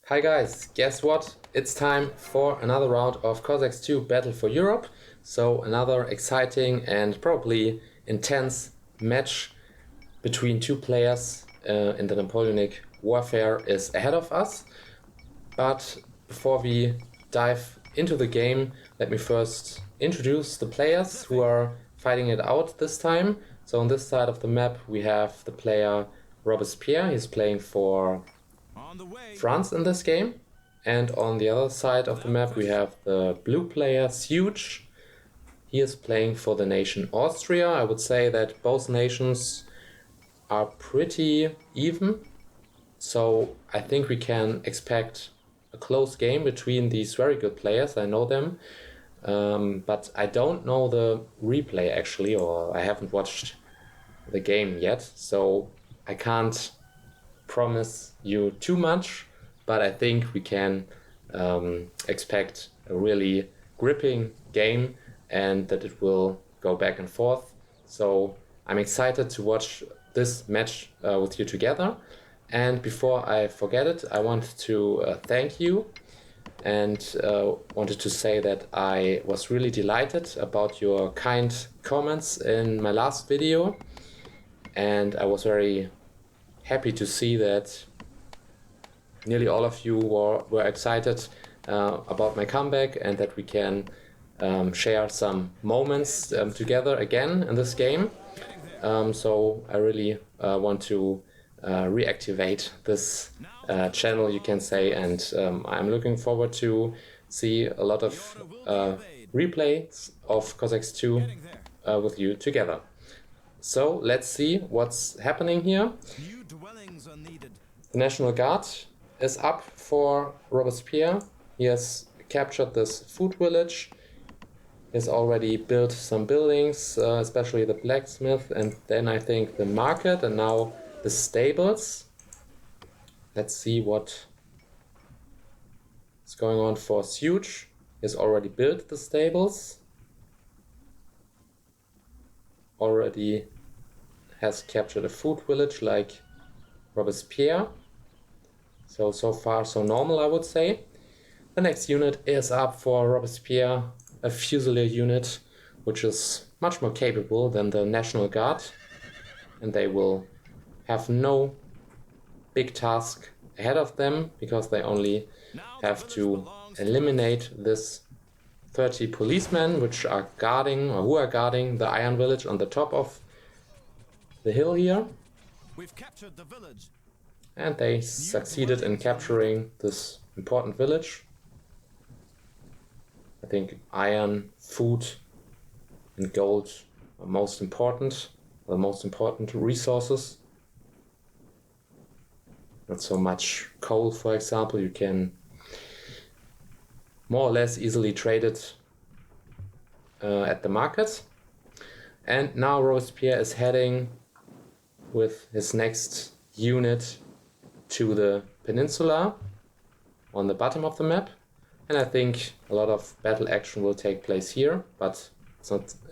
Hi guys, guess what? It's time for another round of Cossacks 2 Battle for Europe. So another exciting and probably intense match between two players in the Napoleonic Warfare is ahead of us. But before we dive into the game, let me first introduce the players who are fighting it out this time. So on this side of the map we have the player Robespierre. He's playing for France in this game. And on the other side of the map we have the blue player Suge. He is playing for the nation Austria. I would say that both nations are pretty even. So I think we can expect a close game between these very good players. I know them. But I don't know the replay actually, or I haven't watched the game yet. So I can't promise you too much, but I think we can expect a really gripping game and that it will go back and forth. So I'm excited to watch this match with you together. And before I forget it, I want to thank you and wanted to say that I was really delighted about your kind comments in my last video, and I was very happy to see that nearly all of you were excited about my comeback and that we can share some moments together again in this game. So I really want to reactivate this channel, you can say, and I'm looking forward to see a lot of replays of Cossacks 2 with you together. So let's see what's happening here. The National Guard is up for Robespierre. He has captured this food village. He has already built some buildings, especially the blacksmith, and then I think the market, and now the stables. Let's see what is going on for Suge. He has already built the stables. Already has captured a food village like Robespierre. So far so normal, I would say. The next unit is up for Robespierre, a Fusilier unit, which is much more capable than the National Guard, and they will have no big task ahead of them because they only have to eliminate this 30 policemen which are guarding, or who are guarding, the iron village on the top of the hill here. We've captured the village. And they succeeded in capturing this important village. I think iron, food and gold are most important, the most important resources. Not so much coal, for example. You can more or less easily trade it at the market. And now Robespierre is heading with his next unit to the Peninsula on the bottom of the map, and I think a lot of battle action will take place here, but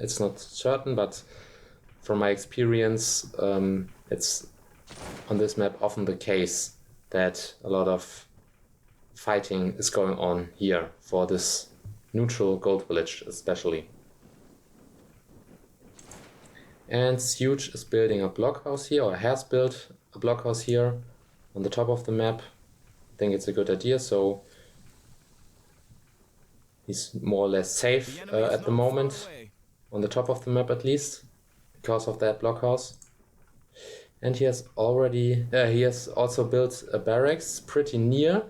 it's not certain. But from my experience, it's on this map often the case that a lot of fighting is going on here for this neutral gold village especially. And Suge is building a blockhouse here, or has built a blockhouse here on the top of the map. I think it's a good idea, so he's more or less safe at the moment, on the top of the map at least, because of that blockhouse. And he has also built a barracks pretty near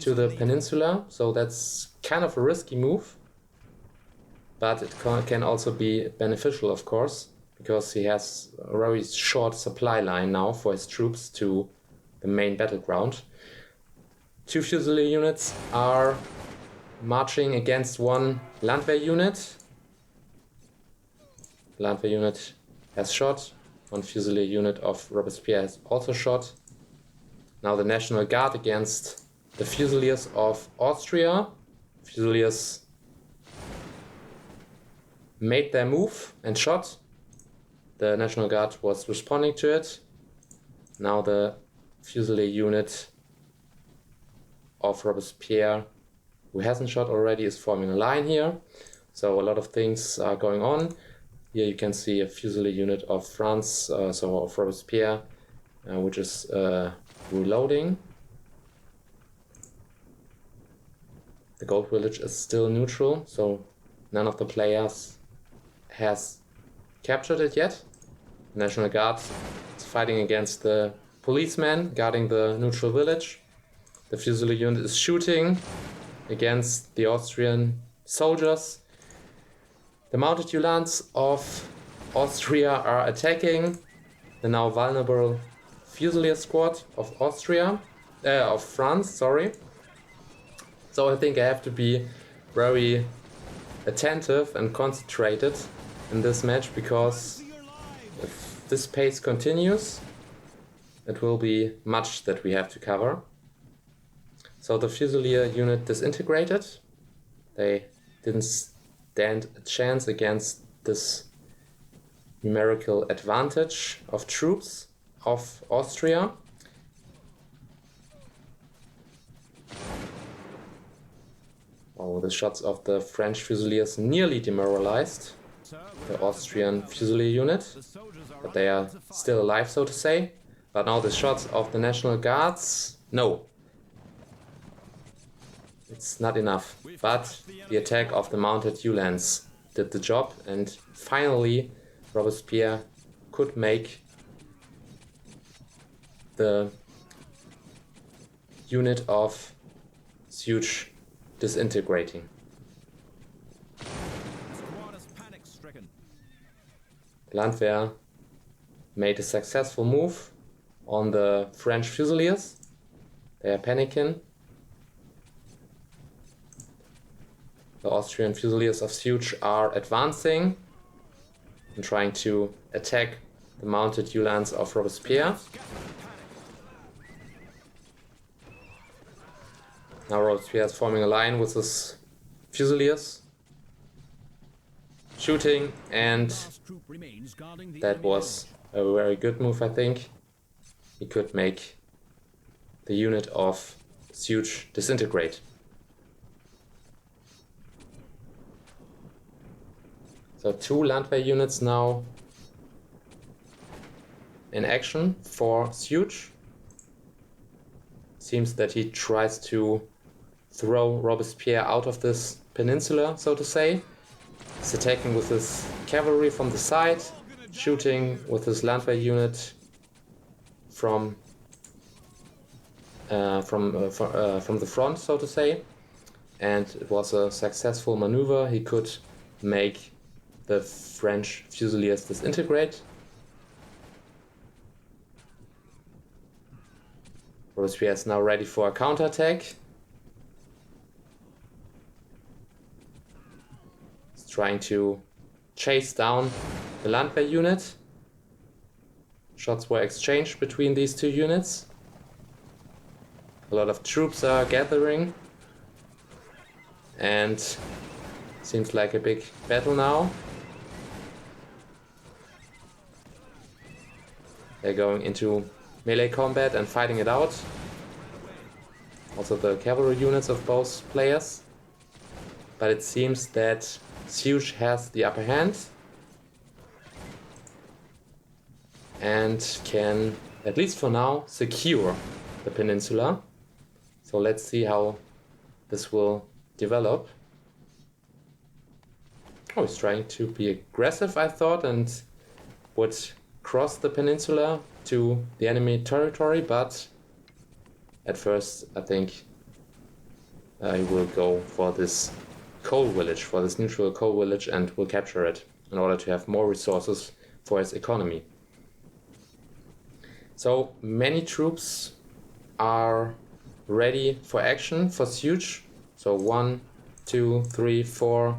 to the peninsula, so that's kind of a risky move, but it can also be beneficial, of course, because he has a very short supply line now for his troops to the main battleground. Two Fusilier units are marching against one Landwehr unit. Landwehr unit has shot. One Fusilier unit of Robespierre has also shot. Now the National Guard against the Fusiliers of Austria. Fusiliers made their move and shot. The National Guard was responding to it. Now the Fusilier unit of Robespierre, who hasn't shot already, is forming a line here. So a lot of things are going on. Here you can see a Fusilier unit of France, so of Robespierre, which is reloading. The gold village is still neutral, so none of the players has captured it yet. The National Guard is fighting against the policemen guarding the neutral village. The Fusilier unit is shooting against the Austrian soldiers. The mounted Uhlans of Austria are attacking the now vulnerable Fusilier squad of France, sorry. So I think I have to be very attentive and concentrated in this match, because if this pace continues, it will be much that we have to cover. So the Fusilier unit disintegrated. They didn't stand a chance against this numerical advantage of troops of Austria. Oh, the shots of the French Fusiliers nearly demoralized the Austrian Fusilier unit, but they are still alive, so to say. But now the shots of the National Guards, no. It's not enough, but the attack of the mounted Uhlans did the job, and finally Robespierre could make the unit of Suge disintegrating. Landwehr made a successful move on the French Fusiliers. They are panicking. The Austrian Fusiliers of Suge are advancing and trying to attack the mounted Uhlans of Robespierre. Now Robespierre is forming a line with his Fusiliers, shooting, and that was a very good move, I think. He could make the unit of Suge disintegrate. So 2 Landwehr units now in action for Suge. Seems that he tries to throw Robespierre out of this peninsula, so to say. He's attacking with his cavalry from the side, shooting with his Landwehr unit from the front, so to say. And it was a successful maneuver. He could make the French Fusiliers disintegrate. Robespierre is now ready for a counterattack. He's trying to chase down the Landwehr unit. Shots were exchanged between these 2 units. A lot of troops are gathering, and seems like a big battle now. They're going into melee combat and fighting it out. Also the cavalry units of both players. But it seems that Suge has the upper hand and can, at least for now, secure the peninsula. So let's see how this will develop. Oh, he's trying to be aggressive, I thought, and would cross the peninsula to the enemy territory, but at first I think he will go for this coal village, for this neutral coal village, and will capture it in order to have more resources for his economy. So many troops are ready for action for Suge. So 1, 2, 3, 4,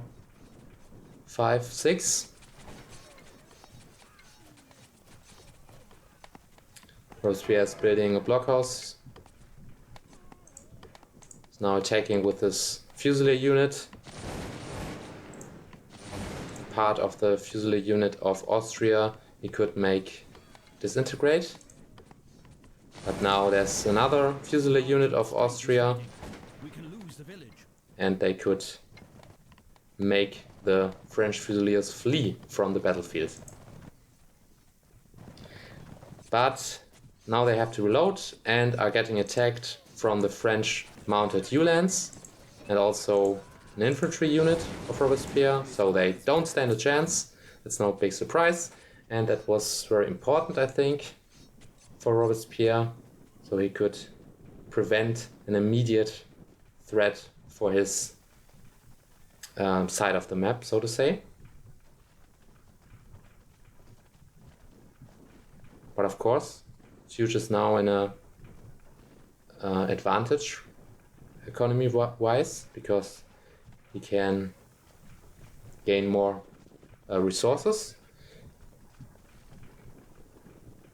5, 6. Robespierre is building a blockhouse. He's now attacking with his Fusilier unit. Part of the Fusilier unit of Austria he could make disintegrate. But now there's another Fusilier unit of Austria the village. and they could make the French Fusiliers flee from the battlefield. But now they have to reload and are getting attacked from the French mounted Uhlans and also an infantry unit of Robespierre, so they don't stand a chance. It's no big surprise, and that was very important, I think, for Robespierre, so he could prevent an immediate threat for his side of the map, so to say. But of course, Suge is now in a advantage economy-wise, because he can gain more resources.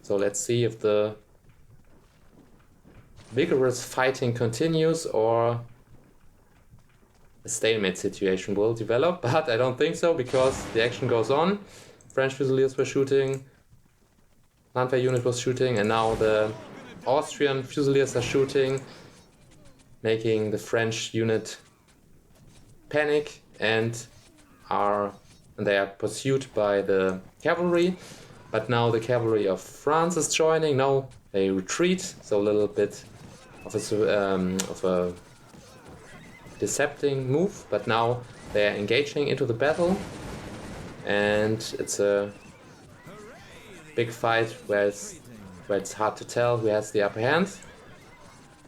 So let's see if the vigorous fighting continues or a stalemate situation will develop, but I don't think so, because the action goes on. French Fusiliers were shooting, Landwehr unit was shooting, and now the Austrian Fusiliers are shooting, making the French unit panic, and they are pursued by the cavalry. But now the cavalry of France is joining. No, they retreat, so a little bit of a decepting move. But now they are engaging into the battle, and it's a big fight where it's hard to tell who has the upper hand.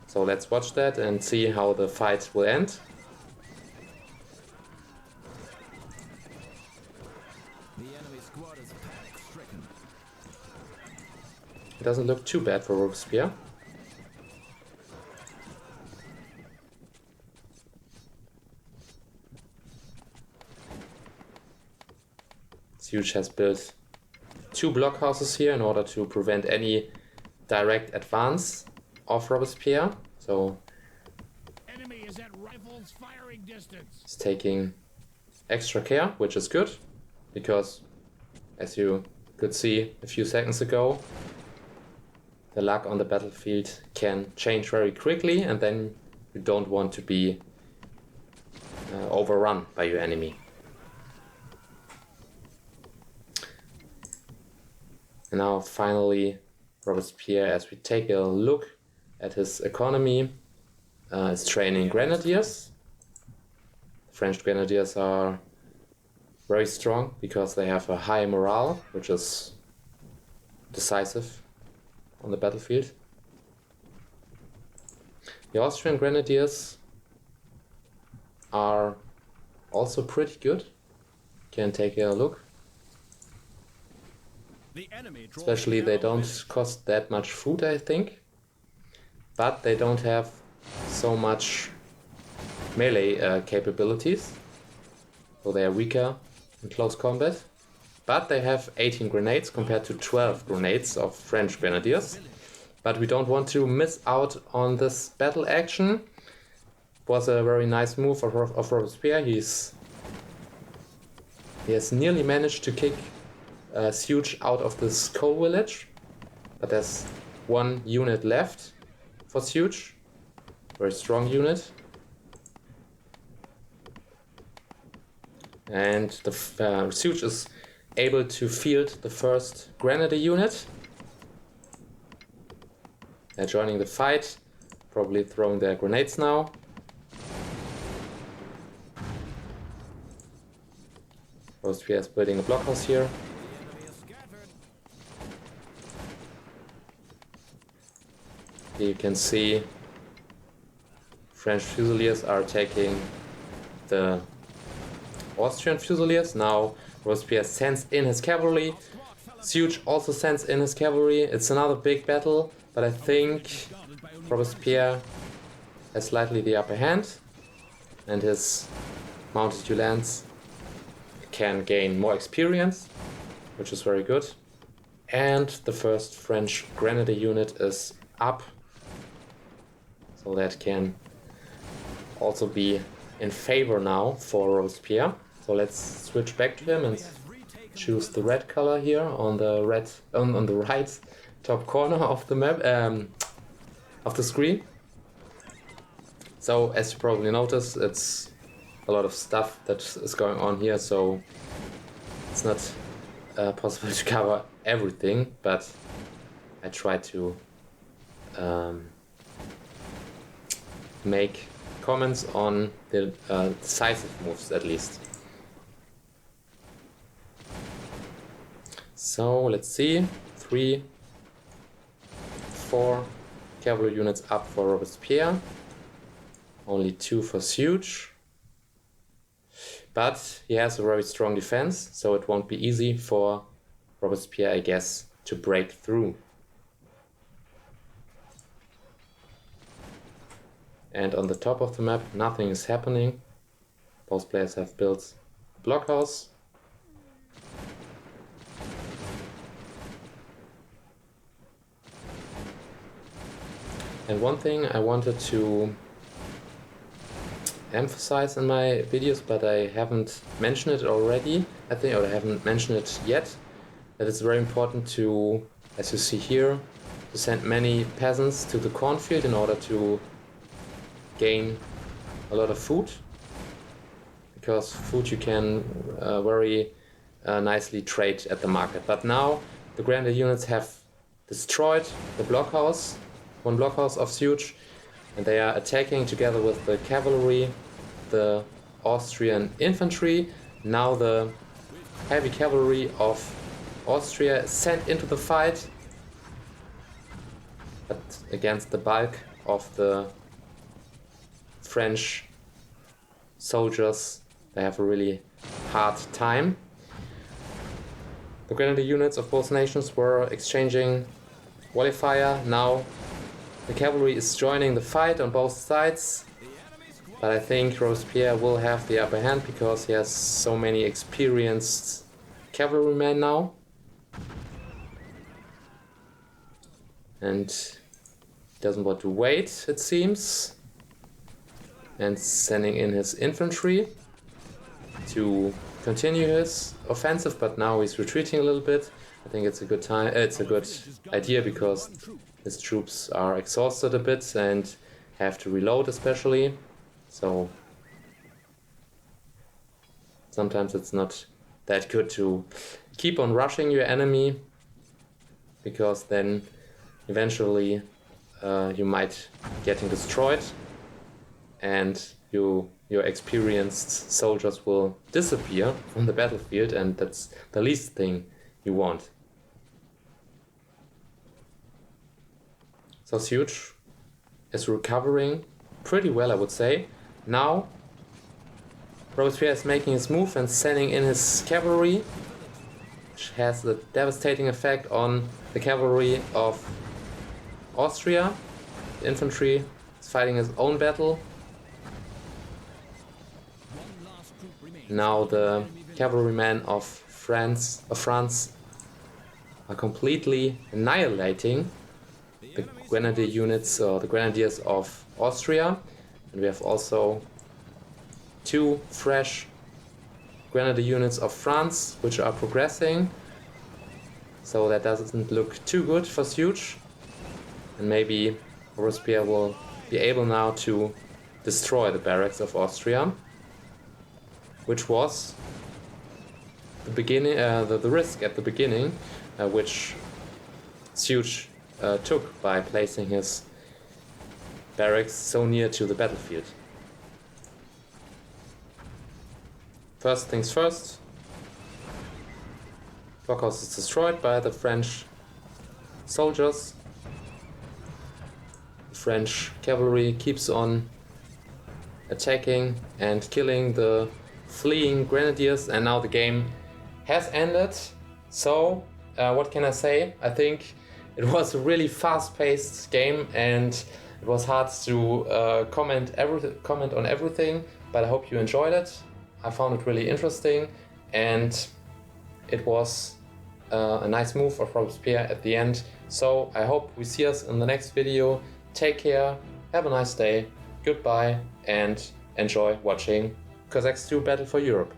So let's watch that and see how the fight will end. It doesn't look too bad for Robespierre. Suge has built 2 blockhouses here in order to prevent any direct advance of Robespierre. So Enemy is at rifles firing distance. he's taking extra care, which is good, because as you could see a few seconds ago, the luck on the battlefield can change very quickly, and then you don't want to be overrun by your enemy. And now finally Robespierre, as we take a look at his economy, is training grenadiers. French grenadiers are very strong because they have a high morale, which is decisive on the battlefield. The Austrian grenadiers are also pretty good. Can take a look. The enemy draws Especially they down the don't village. cost that much food, I think. But they don't have so much melee capabilities. So they are weaker in close combat. But they have 18 grenades compared to 12 grenades of French grenadiers. But we don't want to miss out on this battle action. It was a very nice move of Robespierre. He has nearly managed to kick Suge out of this coal village. But there's 1 unit left for Suge. Very strong unit. And the Suge is able to field the first grenadier unit. They're joining the fight, probably throwing their grenades now. Robespierre is building a blockhouse here. The enemy is scattered. Here you can see French Fusiliers are taking the Austrian Fusiliers. Now Robespierre sends in his cavalry. Suge also sends in his cavalry. It's another big battle, but I think Robespierre has slightly the upper hand, and his mounted Uhlans can gain more experience, which is very good. And the first French grenadier unit is up, so that can also be in favor now for Robespierre. So let's switch back to him and choose the red color here on the on the right top corner of the map of the screen. So as you probably noticed, it's a lot of stuff that is going on here, so it's not possible to cover everything, but I try to make comments on the decisive moves at least. So let's see, 3, 4 cavalry units up for Robespierre, only 2 for Suge. But he has a very strong defense, so it won't be easy for Robespierre, I guess, to break through. And on the top of the map, nothing is happening. Both players have built a blockhouse. And one thing I wanted to emphasize in my videos, but I haven't mentioned it already, I think, or I haven't mentioned it yet, that it's very important to, as you see here, to send many peasants to the cornfield in order to gain a lot of food, because food you can very nicely trade at the market. But now the grenadier units have destroyed the blockhouse, one blockhouse of Suge, and they are attacking together with the cavalry, the Austrian infantry. Now the heavy cavalry of Austria is sent into the fight, but against the bulk of the French soldiers, they have a really hard time. The grenadier units of both nations were exchanging volley fire. Now the cavalry is joining the fight on both sides, but I think Robespierre will have the upper hand because he has so many experienced cavalrymen now. And he doesn't want to wait, it seems, and sending in his infantry to continue his offensive, but now he's retreating a little bit. I think it's a good time. It's a good idea because his troops are exhausted a bit and have to reload, especially. So sometimes it's not that good to keep on rushing your enemy, because then eventually you might getting destroyed and your experienced soldiers will disappear from the battlefield, and that's the least thing you want. So Suge is recovering pretty well, I would say. Now Robespierre is making his move and sending in his cavalry, which has a devastating effect on the cavalry of Austria. The infantry is fighting his own battle. Now the cavalrymen of France are completely annihilating the grenadier units, or the grenadiers of Austria, and we have also 2 fresh grenadier units of France which are progressing, so that doesn't look too good for Suge, and maybe Robespierre will be able now to destroy the barracks of Austria, which was the beginning, the risk at the beginning, which Suge took by placing his barracks so near to the battlefield. First things first, blockhouse is destroyed by the French soldiers. The French cavalry keeps on attacking and killing the fleeing grenadiers, and now the game has ended. So what can I say? I think it was a really fast-paced game, and it was hard to comment on everything, but I hope you enjoyed it. I found it really interesting, and it was a nice move of Robespierre at the end. So I hope we see us in the next video. Take care, have a nice day, goodbye, and enjoy watching Cossacks 2 Battle for Europe.